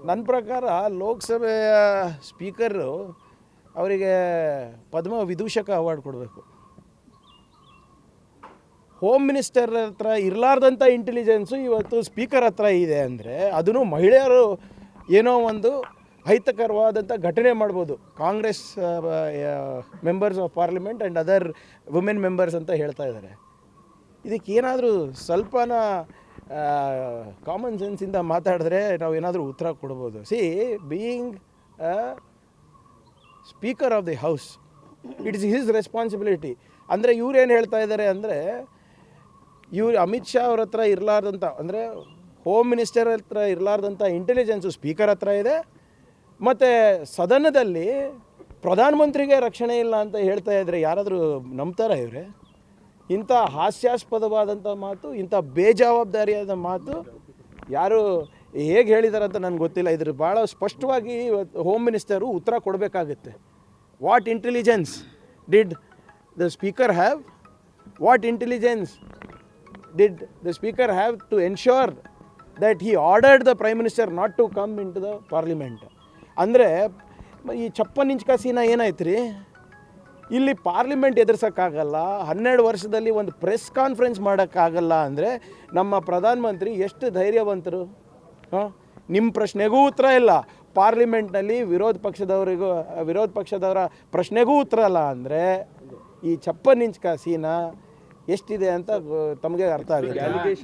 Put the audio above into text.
ನನ್ನ ಪ್ರಕಾರ ಲೋಕಸಭೆಯ ಸ್ಪೀಕರು ಅವರಿಗೆ ಪದ್ಮ ವಿದೂಷಕ ಅವಾರ್ಡ್ ಕೊಡಬೇಕು. ಹೋಮ್ ಮಿನಿಸ್ಟರ್ ಹತ್ರ ಇರಲಾರ್ದಂಥ ಇಂಟೆಲಿಜೆನ್ಸು ಇವತ್ತು ಸ್ಪೀಕರ್ ಹತ್ರ ಇದೆ ಅಂದರೆ ಅದನ್ನು ಮಹಿಳೆಯರು ಏನೋ ಒಂದು ಅಹಿತಕರವಾದಂಥ ಘಟನೆ ಮಾಡ್ಬೋದು. Congress members of parliament and other women members ಅಂತ ಹೇಳ್ತಾ ಇದ್ದಾರೆ. ಇದಕ್ಕೇನಾದರೂ ಸ್ವಲ್ಪನ ಕಾಮನ್ ಸೆನ್ಸಿಂದ ಮಾತಾಡಿದ್ರೆ ನಾವು ಏನಾದರೂ ಉತ್ತರ ಕೊಡ್ಬೋದು. Being speaker of the house, it is his responsibility. ಅಂದರೆ ಇವ್ರೇನು ಹೇಳ್ತಾ ಇದ್ದಾರೆ ಅಂದರೆ, ಅಮಿತ್ ಶಾ ಅವ್ರ ಹತ್ರ ಇರಲಾರ್ದಂಥ, ಅಂದರೆ ಹೋಮ್ ಮಿನಿಸ್ಟರ್ ಹತ್ರ ಇರಲಾರ್ದಂಥ ಇಂಟೆಲಿಜೆನ್ಸು ಸ್ಪೀಕರ್ ಹತ್ರ ಇದೆ, ಮತ್ತು ಸದನದಲ್ಲಿ ಪ್ರಧಾನಮಂತ್ರಿಗೆ ರಕ್ಷಣೆ ಇಲ್ಲ ಅಂತ ಹೇಳ್ತಾ ಇದ್ದರೆ ಯಾರಾದರೂ ನಂಬ್ತಾರಾ ಇವರೇ? ಇಂಥ ಹಾಸ್ಯಾಸ್ಪದವಾದಂಥ ಮಾತು, ಇಂಥ ಬೇಜವಾಬ್ದಾರಿಯಾದ ಮಾತು ಯಾರು ಹೇಗೆ ಹೇಳಿದ್ದಾರೆ ಅಂತ ನನಗೆ ಗೊತ್ತಿಲ್ಲ. ಇದ್ರ ಭಾಳ ಸ್ಪಷ್ಟವಾಗಿ ಹೋಮ್ ಮಿನಿಸ್ಟರು ಉತ್ತರ ಕೊಡಬೇಕಾಗುತ್ತೆ. What intelligence did the speaker have? What intelligence did the speaker have to ensure that he ordered the Prime Minister not to come into the Parliament? ಅಂದರೆ ಈ 56 ಇಂಚ್ ಸೀನಾ ಏನಾಯ್ತು ರೀ? ಇಲ್ಲಿ ಪಾರ್ಲಿಮೆಂಟ್ ಎದುರಿಸೋಕ್ಕಾಗಲ್ಲ, 12 ವರ್ಷದಲ್ಲಿ ಒಂದು ಪ್ರೆಸ್ ಕಾನ್ಫರೆನ್ಸ್ ಮಾಡೋಕ್ಕಾಗಲ್ಲ ಅಂದರೆ ನಮ್ಮ ಪ್ರಧಾನಮಂತ್ರಿ ಎಷ್ಟು ಧೈರ್ಯವಂತರು? ನಿಮ್ಮ ಪ್ರಶ್ನೆಗೂ ಉತ್ತರ ಇಲ್ಲ, ಪಾರ್ಲಿಮೆಂಟ್ನಲ್ಲಿ ವಿರೋಧ ಪಕ್ಷದವರ ಪ್ರಶ್ನೆಗೂ ಉತ್ತರ ಇಲ್ಲ ಅಂದರೆ ಈ 56 ಇಂಚ್ ಸೀನಾ ಎಷ್ಟಿದೆ ಅಂತ ತಮಗೆ ಅರ್ಥ ಆಗುತ್ತೆ.